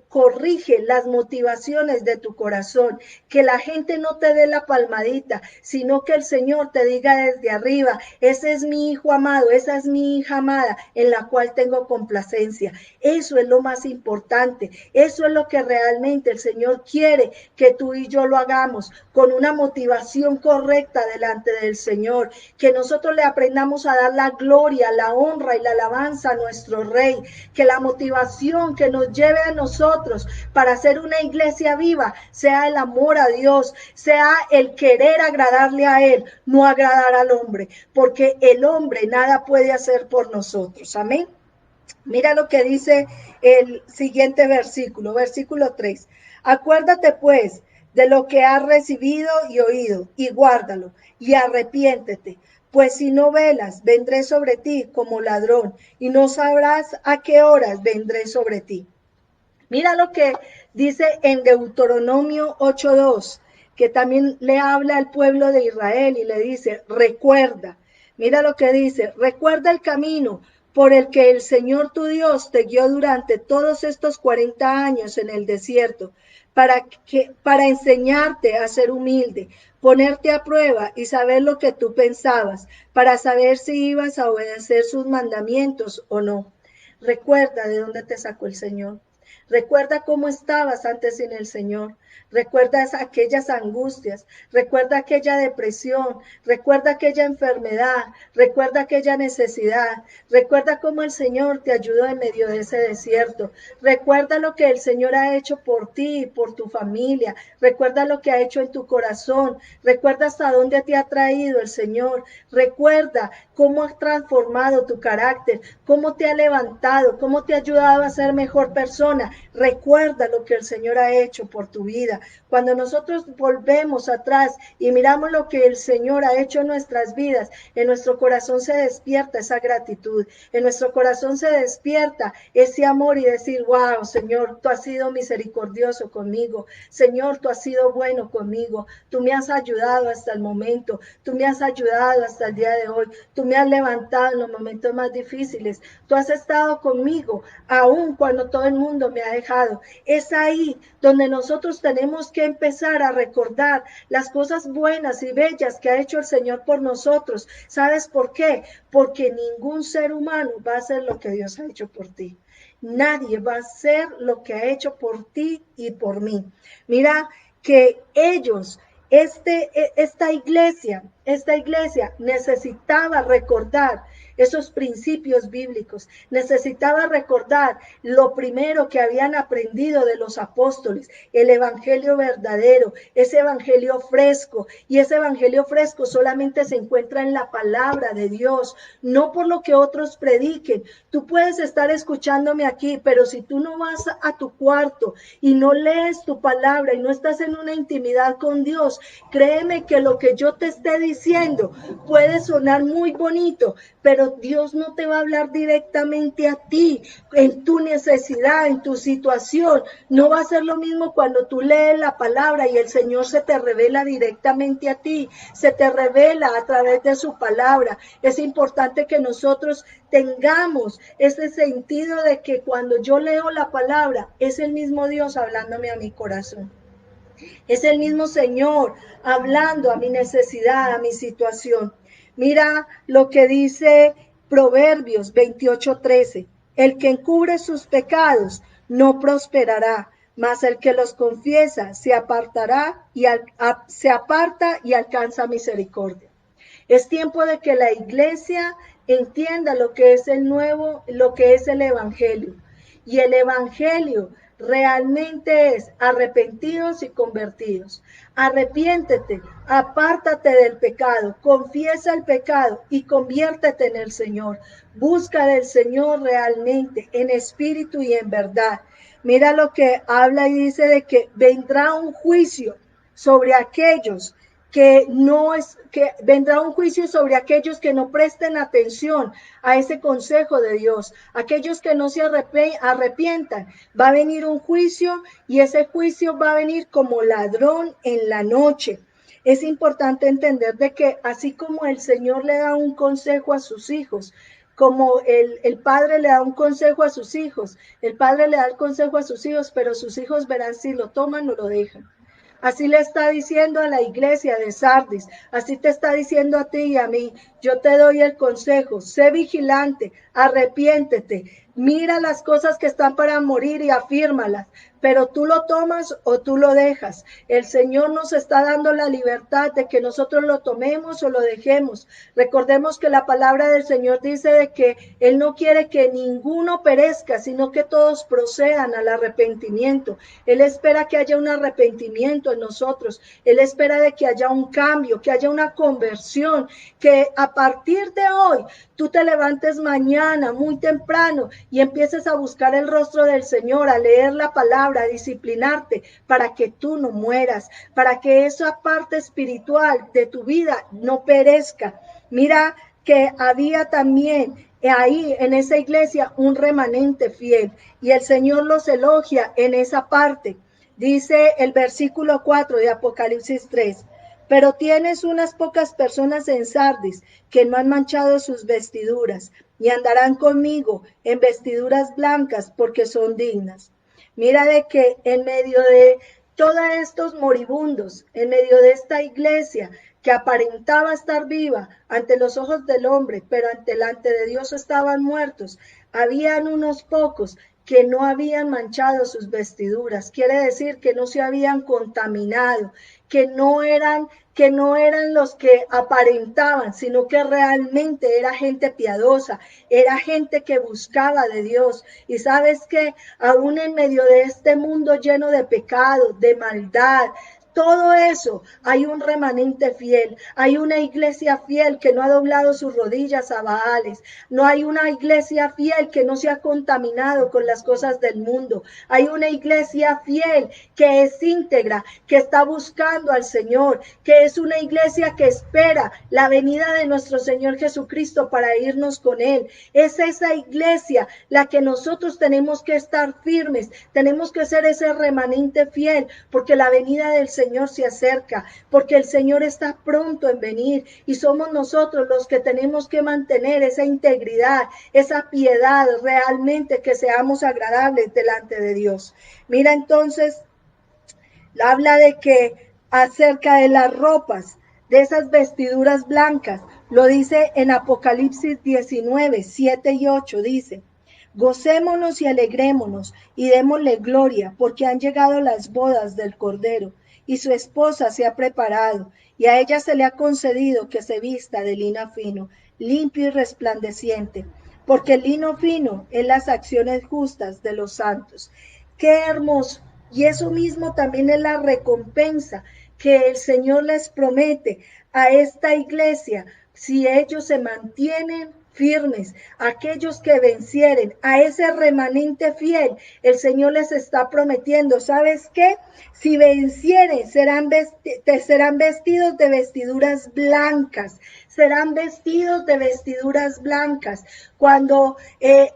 Corrige las motivaciones de tu corazón. Que la gente no te dé la palmadita, sino que el Señor te diga desde arriba, ese es mi hijo amado, esa es mi hija amada, en la cual tengo complacencia. Eso es lo más importante, eso es lo que realmente el Señor quiere que tú y yo lo hagamos, con una motivación correcta delante del Señor, que nosotros le aprendamos a dar la gloria, la honra y la alabanza a nuestro Rey, que la motivación que nos lleve a nosotros para ser una iglesia viva sea el amor a Dios, sea el querer agradarle a Él, no agradar al hombre, porque el hombre nada puede hacer por nosotros. Amén. Mira lo que dice el siguiente versículo, versículo 3. Acuérdate pues de lo que has recibido y oído, y guárdalo, y arrepiéntete. Pues si no velas, vendré sobre ti como ladrón, y no sabrás a qué horas vendré sobre ti. Mira lo que dice en Deuteronomio 8:2, que también le habla al pueblo de Israel y le dice, recuerda, mira lo que dice, recuerda el camino por el que el Señor tu Dios te guió durante todos estos 40 años en el desierto, para enseñarte a ser humilde, ponerte a prueba y saber lo que tú pensabas, para saber si ibas a obedecer sus mandamientos o no. Recuerda de dónde te sacó el Señor. Recuerda cómo estabas antes sin el Señor. Recuerda aquellas angustias, recuerda aquella depresión, recuerda aquella enfermedad, recuerda aquella necesidad, recuerda cómo el Señor te ayudó en medio de ese desierto, recuerda lo que el Señor ha hecho por ti y por tu familia, recuerda lo que ha hecho en tu corazón, recuerda hasta dónde te ha traído el Señor, recuerda cómo ha transformado tu carácter, cómo te ha levantado, cómo te ha ayudado a ser mejor persona. Recuerda lo que el Señor ha hecho por tu vida. Cuando nosotros volvemos atrás y miramos lo que el Señor ha hecho en nuestras vidas, en nuestro corazón se despierta esa gratitud, en nuestro corazón se despierta ese amor y decir, wow, Señor, tú has sido misericordioso conmigo, Señor, tú has sido bueno conmigo, tú me has ayudado hasta el momento, tú me has ayudado hasta el día de hoy, tú me has levantado en los momentos más difíciles, tú has estado conmigo, aun cuando todo el mundo me ha dejado. Es ahí donde nosotros tenemos que empezar a recordar las cosas buenas y bellas que ha hecho el Señor por nosotros. ¿Sabes por qué? Porque ningún ser humano va a hacer lo que Dios ha hecho por ti. Nadie va a hacer lo que ha hecho por ti y por mí. Mira que ellos, esta iglesia necesitaba recordar esos principios bíblicos. Necesitaba recordar lo primero que habían aprendido de los apóstoles, el evangelio verdadero, ese evangelio fresco. Y ese evangelio fresco solamente se encuentra en la palabra de Dios, no por lo que otros prediquen. Tú puedes estar escuchándome aquí, pero si tú no vas a tu cuarto y no lees tu palabra y no estás en una intimidad con Dios, créeme que lo que yo te esté diciendo puede sonar muy bonito, pero Dios no te va a hablar directamente a ti, en tu necesidad, en tu situación. No va a ser lo mismo cuando tú lees la palabra y el Señor se te revela directamente a ti, se te revela a través de su palabra. Es importante que nosotros tengamos ese sentido de que cuando yo leo la palabra, es el mismo Dios hablándome a mi corazón. Es el mismo Señor hablando a mi necesidad, a mi situación. Mira lo que dice Proverbios 28:13. El que encubre sus pecados no prosperará, mas el que los confiesa se aparta y alcanza misericordia. Es tiempo de que la iglesia entienda lo que es lo que es el evangelio. Y el evangelio realmente es arrepentidos y convertidos. Arrepiéntete, apártate del pecado, confiesa el pecado y conviértete en el Señor. Busca del Señor realmente, en espíritu y en verdad. Mira lo que habla y dice de que vendrá un juicio sobre aquellos vendrá un juicio sobre aquellos que no presten atención a ese consejo de Dios, aquellos que no se arrepientan. Va a venir un juicio y ese juicio va a venir como ladrón en la noche. Es importante entender de que así como el Señor le da un consejo a sus hijos, como el padre le da un consejo a sus hijos, el padre le da el consejo a sus hijos, pero sus hijos verán si lo toman o lo dejan. Así le está diciendo a la iglesia de Sardis, así te está diciendo a ti y a mí. Yo te doy el consejo, sé vigilante, arrepiéntete, mira las cosas que están para morir y afírmalas, pero tú lo tomas o tú lo dejas. El Señor nos está dando la libertad de que nosotros lo tomemos o lo dejemos. Recordemos que la palabra del Señor dice de que Él no quiere que ninguno perezca, sino que todos procedan al arrepentimiento. Él espera que haya un arrepentimiento en nosotros. Él espera de que haya un cambio, que haya una conversión, que a partir de hoy tú te levantes mañana muy temprano y empieces a buscar el rostro del Señor, a leer la palabra, a disciplinarte para que tú no mueras, para que esa parte espiritual de tu vida no perezca. Mira que había también ahí en esa iglesia un remanente fiel y el Señor los elogia en esa parte. Dice el versículo 4 de Apocalipsis 3. Pero tienes unas pocas personas en Sardis que no han manchado sus vestiduras y andarán conmigo en vestiduras blancas porque son dignas. Mira de que en medio de todos estos moribundos, en medio de esta iglesia que aparentaba estar viva ante los ojos del hombre, pero delante de Dios estaban muertos, habían unos pocos que no habían manchado sus vestiduras, quiere decir que no se habían contaminado, que no eran los que aparentaban, sino que realmente era gente piadosa, era gente que buscaba de Dios. Y sabes que aún en medio de este mundo lleno de pecado, de maldad, todo eso, hay un remanente fiel, hay una iglesia fiel que no ha doblado sus rodillas a Baales, no hay una iglesia fiel que no se ha contaminado con las cosas del mundo, hay una iglesia fiel que es íntegra, que está buscando al Señor, que es una iglesia que espera la venida de nuestro Señor Jesucristo para irnos con Él. Es esa iglesia la que nosotros tenemos que estar firmes, tenemos que ser ese remanente fiel, porque la venida del Señor se acerca, porque el Señor está pronto en venir y somos nosotros los que tenemos que mantener esa integridad, esa piedad realmente, que seamos agradables delante de Dios. Mira entonces, habla de que acerca de las ropas, de esas vestiduras blancas, lo dice en Apocalipsis 19, 7 y 8, dice: Gocémonos y alegrémonos y démosle gloria, porque han llegado las bodas del Cordero, y su esposa se ha preparado, y a ella se le ha concedido que se vista de lino fino, limpio y resplandeciente, porque el lino fino es las acciones justas de los santos. Qué hermoso. Y eso mismo también es la recompensa que el Señor les promete a esta iglesia si ellos se mantienen firmes, aquellos que vencieren, a ese remanente fiel, el Señor les está prometiendo, ¿sabes qué? Si vencieren, serán vestidos de vestiduras blancas, serán vestidos de vestiduras blancas. Cuando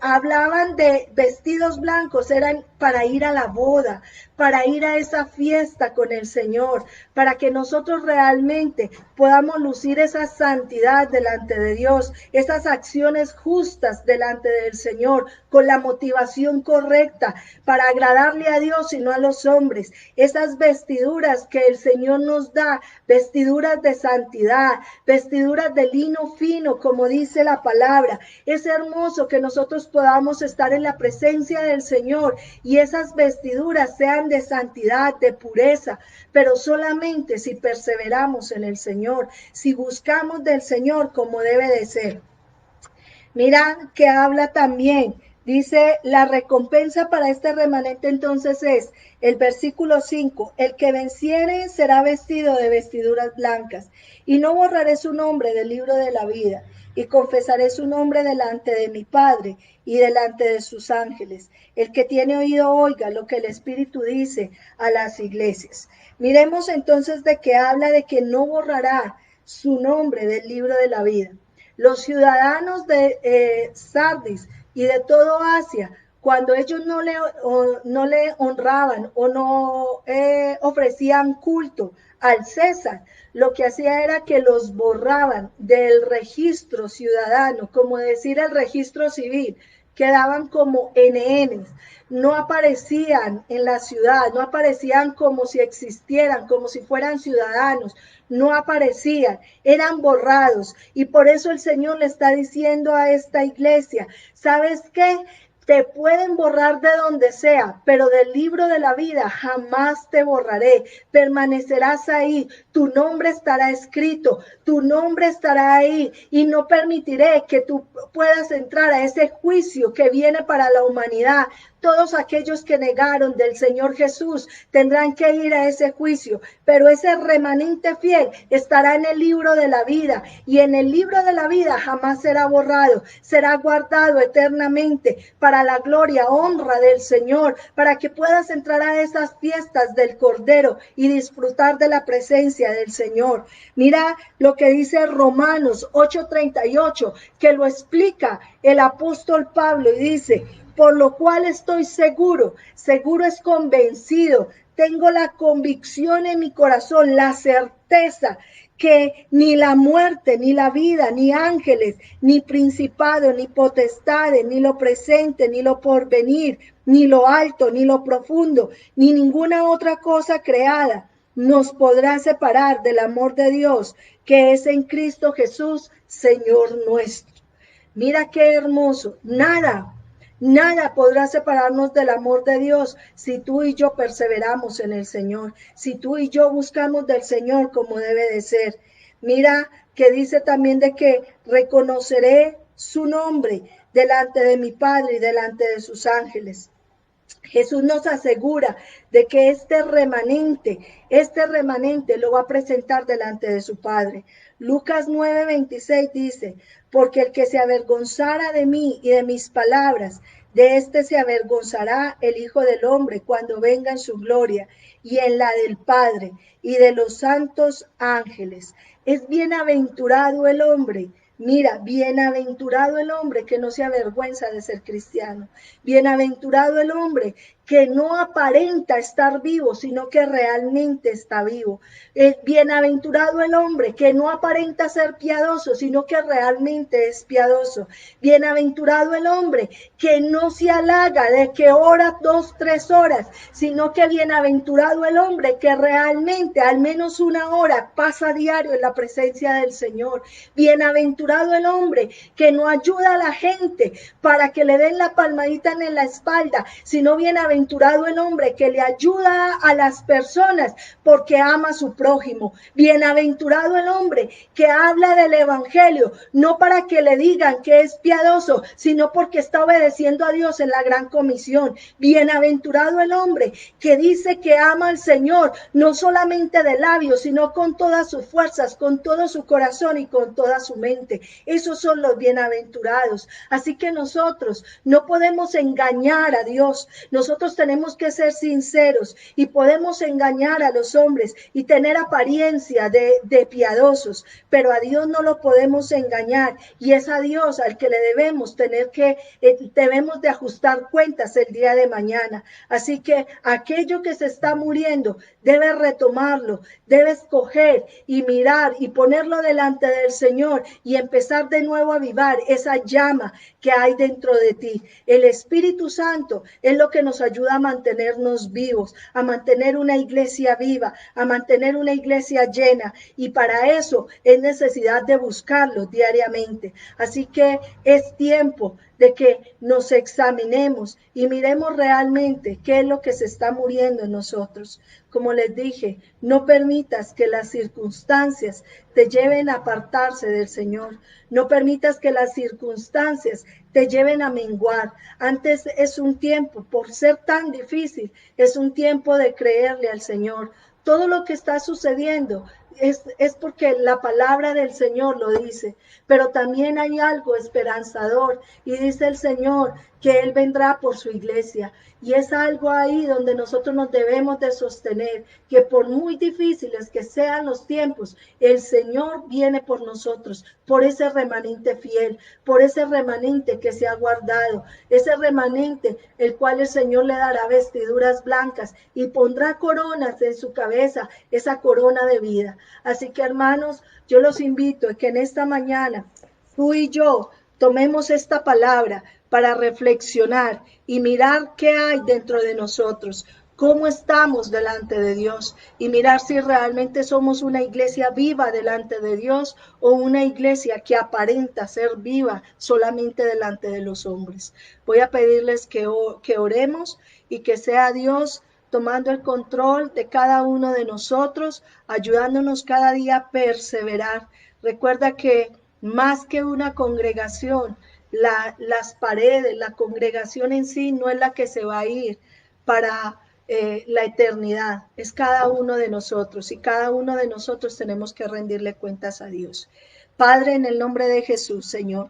hablaban de vestidos blancos, eran para ir a la boda, para ir a esa fiesta con el Señor, para que nosotros realmente podamos lucir esa santidad delante de Dios, esas acciones justas delante del Señor, con la motivación correcta, para agradarle a Dios y no a los hombres. Esas vestiduras que el Señor nos da, vestiduras de santidad, vestiduras de lino fino, como dice la palabra. Es hermoso que nosotros podamos estar en la presencia del Señor y esas vestiduras sean de santidad, de pureza, pero solamente si perseveramos en el Señor, si buscamos del Señor como debe de ser. Mira que habla también, dice, la recompensa para este remanente entonces es, el versículo 5, el que venciere será vestido de vestiduras blancas, y no borraré su nombre del libro de la vida, y confesaré su nombre delante de mi Padre y delante de sus ángeles. El que tiene oído oiga lo que el Espíritu dice a las iglesias. Miremos entonces de qué habla de que no borrará su nombre del libro de la vida. Los ciudadanos de Sardis y de todo Asia, cuando ellos no le honraban o no ofrecían culto al César, lo que hacía era que los borraban del registro ciudadano, como decir el registro civil, quedaban como NNs, no aparecían en la ciudad, no aparecían como si existieran, como si fueran ciudadanos, no aparecían, eran borrados. Y por eso el Señor le está diciendo a esta iglesia, ¿sabes qué? Te pueden borrar de donde sea, pero del libro de la vida jamás te borraré. Permanecerás ahí, tu nombre estará escrito, tu nombre estará ahí y no permitiré que tú puedas entrar a ese juicio que viene para la humanidad. Todos aquellos que negaron del Señor Jesús tendrán que ir a ese juicio, pero ese remanente fiel estará en el libro de la vida y en el libro de la vida jamás será borrado, será guardado eternamente para la gloria, honra del Señor, para que puedas entrar a esas fiestas del Cordero y disfrutar de la presencia del Señor. Mira lo que dice Romanos 8:38, que lo explica el apóstol Pablo y dice, por lo cual estoy seguro es convencido, tengo la convicción en mi corazón, la certeza que ni la muerte, ni la vida, ni ángeles, ni principado, ni potestades, ni lo presente, ni lo porvenir, ni lo alto, ni lo profundo, ni ninguna otra cosa creada nos podrá separar del amor de Dios que es en Cristo Jesús, Señor nuestro. Mira qué hermoso, Nada podrá separarnos del amor de Dios si tú y yo perseveramos en el Señor, si tú y yo buscamos del Señor como debe de ser. Mira que dice también de que reconoceré su nombre delante de mi Padre y delante de sus ángeles. Jesús nos asegura de que este remanente lo va a presentar delante de su Padre. Lucas 9:26 dice, porque el que se avergonzara de mí y de mis palabras, de este se avergonzará el Hijo del Hombre cuando venga en su gloria y en la del Padre y de los santos ángeles. Es bienaventurado el hombre. Mira, bienaventurado el hombre que no se avergüenza de ser cristiano. Bienaventurado el hombre que no aparenta estar vivo, sino que realmente está vivo. Bienaventurado el hombre que no aparenta ser piadoso, sino que realmente es piadoso. Bienaventurado el hombre que no se halaga de que ora 2, 3 horas, sino que bienaventurado el hombre que realmente al menos 1 hora pasa diario en la presencia del Señor. Bienaventurado el hombre que no ayuda a la gente para que le den la palmadita en la espalda, sino bienaventurado Bienaventurado el hombre que le ayuda a las personas porque ama a su prójimo. Bienaventurado el hombre que habla del evangelio, no para que le digan que es piadoso, sino porque está obedeciendo a Dios en la gran comisión. Bienaventurado el hombre que dice que ama al Señor, no solamente de labios, sino con todas sus fuerzas, con todo su corazón y con toda su mente. Esos son los bienaventurados. Así que nosotros no podemos engañar a Dios. Nosotros tenemos que ser sinceros y podemos engañar a los hombres y tener apariencia de piadosos, pero a Dios no lo podemos engañar, y es a Dios al que le debemos debemos de ajustar cuentas el día de mañana. Así que aquello que se está muriendo, debes retomarlo, debes coger y mirar y ponerlo delante del Señor y empezar de nuevo a avivar esa llama que hay dentro de ti. El Espíritu Santo es lo que nos ayuda a mantenernos vivos, a mantener una iglesia viva, a mantener una iglesia llena, y para eso es necesidad de buscarlo diariamente. Así que es tiempo de que nos examinemos y miremos realmente qué es lo que se está muriendo en nosotros. Como les dije, no permitas que las circunstancias te lleven a apartarse del Señor. No permitas que las circunstancias te lleven a menguar. Antes es un tiempo, por ser tan difícil, es un tiempo de creerle al Señor. Todo lo que está sucediendo es porque la palabra del Señor lo dice, pero también hay algo esperanzador, y dice el Señor que Él vendrá por su iglesia, y es algo ahí donde nosotros nos debemos de sostener, que por muy difíciles que sean los tiempos, el Señor viene por nosotros, por ese remanente fiel, por ese remanente que se ha guardado, ese remanente el cual el Señor le dará vestiduras blancas y pondrá coronas en su cabeza, esa corona de vida. Así que, hermanos, yo los invito a que en esta mañana tú y yo tomemos esta palabra para reflexionar y mirar qué hay dentro de nosotros, cómo estamos delante de Dios, y mirar si realmente somos una iglesia viva delante de Dios o una iglesia que aparenta ser viva solamente delante de los hombres. Voy a pedirles que oremos y que sea Dios tomando el control de cada uno de nosotros, ayudándonos cada día a perseverar. Recuerda que más que una congregación, las paredes, la congregación en sí no es la que se va a ir para la eternidad, es cada uno de nosotros, y cada uno de nosotros tenemos que rendirle cuentas a Dios. Padre, en el nombre de Jesús, Señor,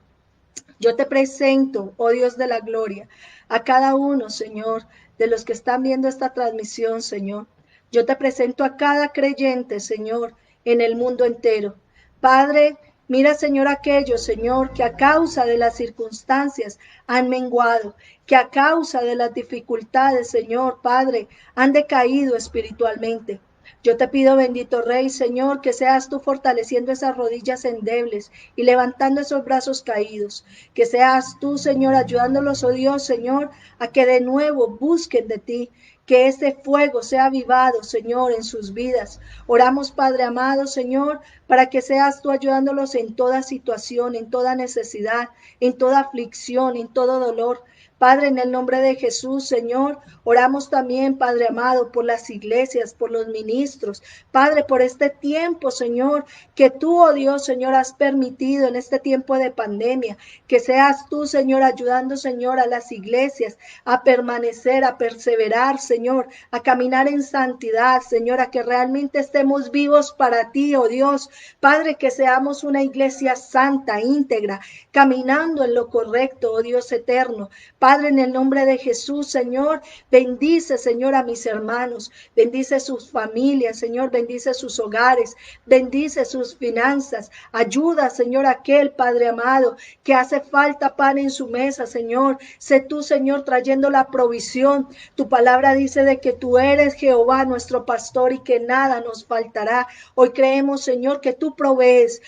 yo te presento, oh Dios de la gloria, a cada uno, Señor, de los que están viendo esta transmisión, Señor. Yo te presento a cada creyente, Señor, en el mundo entero. Padre, mira, Señor, aquellos, Señor, que a causa de las circunstancias han menguado, que a causa de las dificultades, Señor, Padre, han decaído espiritualmente. Yo te pido, bendito Rey, Señor, que seas tú fortaleciendo esas rodillas endebles y levantando esos brazos caídos. Que seas tú, Señor, ayudándolos, oh Dios, Señor, a que de nuevo busquen de ti. Que ese fuego sea avivado, Señor, en sus vidas. Oramos, Padre amado, Señor, para que seas tú ayudándolos en toda situación, en toda necesidad, en toda aflicción, en todo dolor. Padre, en el nombre de Jesús, Señor, oramos también, Padre amado, por las iglesias, por los ministros. Padre, por este tiempo, Señor, que tú, oh Dios, Señor, has permitido en este tiempo de pandemia. Que seas tú, Señor, ayudando, Señor, a las iglesias a permanecer, a perseverar, Señor, a caminar en santidad, Señor, a que realmente estemos vivos para ti, oh Dios. Padre, que seamos una iglesia santa, íntegra, caminando en lo correcto, oh Dios eterno. Padre, en el nombre de Jesús, Señor, bendice, Señor, a mis hermanos, bendice sus familias, Señor, bendice sus hogares, bendice sus finanzas, ayuda, Señor, a aquel, Padre amado, que hace falta pan en su mesa, Señor. Sé tú, Señor, trayendo la provisión. Tu palabra dice de que tú eres Jehová, nuestro pastor, y que nada nos faltará. Hoy creemos, Señor, que tú provees,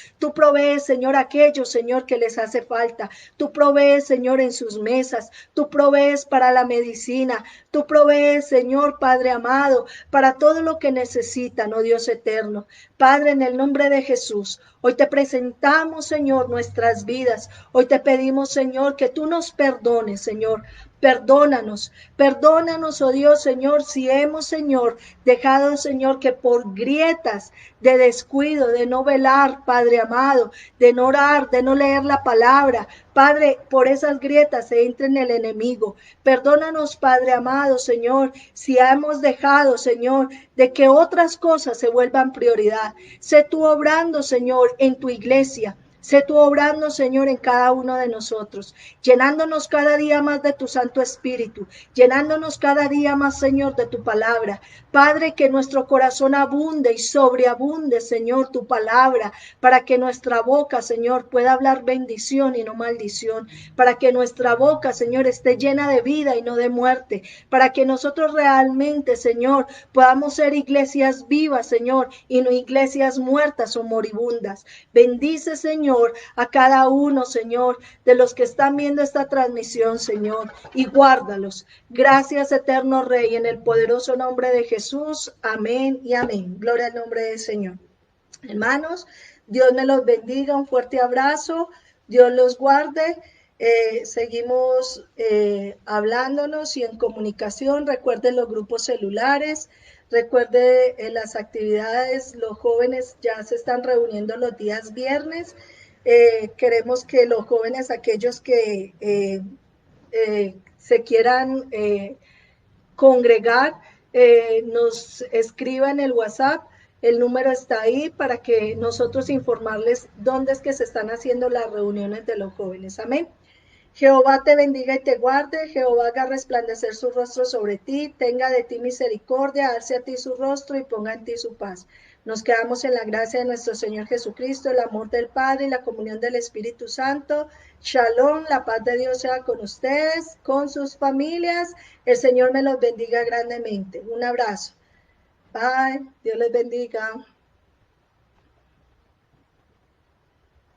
Señor, a aquellos, Señor, que les hace falta. Tú provees, Señor, en sus mesas. Tú provees para la medicina. Tú provees, Señor, Padre amado, para todo lo que necesitan, oh Dios eterno. Padre, en el nombre de Jesús, hoy te presentamos, Señor, nuestras vidas. Hoy te pedimos, Señor, que tú nos perdones, Señor. Perdónanos, perdónanos, oh Dios, Señor, si hemos, Señor, dejado, Señor, que por grietas de descuido, de no velar, Padre amado, de no orar, de no leer la palabra, Padre, por esas grietas se entra en el enemigo. Perdónanos, Padre amado, Señor, si hemos dejado, Señor, de que otras cosas se vuelvan prioridad. Sé tú obrando, Señor, en tu iglesia. Sé tú obrando, Señor, en cada uno de nosotros, llenándonos cada día más de tu Santo Espíritu, llenándonos cada día más, Señor, de tu palabra. Padre, que nuestro corazón abunde y sobreabunde, Señor, tu palabra, para que nuestra boca, Señor, pueda hablar bendición y no maldición, para que nuestra boca, Señor, esté llena de vida y no de muerte, para que nosotros realmente, Señor, podamos ser iglesias vivas, Señor, y no iglesias muertas o moribundas. Bendice, Señor, a cada uno, Señor, de los que están viendo esta transmisión, Señor, y guárdalos. Gracias, eterno Rey, en el poderoso nombre de Jesús. Amén y amén. Gloria al nombre del Señor. Hermanos, Dios me los bendiga. Un fuerte abrazo. Dios los guarde. Seguimos hablándonos y en comunicación. Recuerden los grupos celulares. Recuerde las actividades. Los jóvenes ya se están reuniendo los días viernes. Queremos que los jóvenes, aquellos que se quieran congregar, nos escriban el WhatsApp. El número está ahí para que nosotros informarles dónde es que se están haciendo las reuniones de los jóvenes. Amén. Jehová te bendiga y te guarde, Jehová haga resplandecer su rostro sobre ti, tenga de ti misericordia, alce a ti su rostro y ponga en ti su paz. Nos quedamos en la gracia de nuestro Señor Jesucristo, el amor del Padre y la comunión del Espíritu Santo. Shalom, la paz de Dios sea con ustedes, con sus familias. El Señor me los bendiga grandemente. Un abrazo. Bye, Dios les bendiga.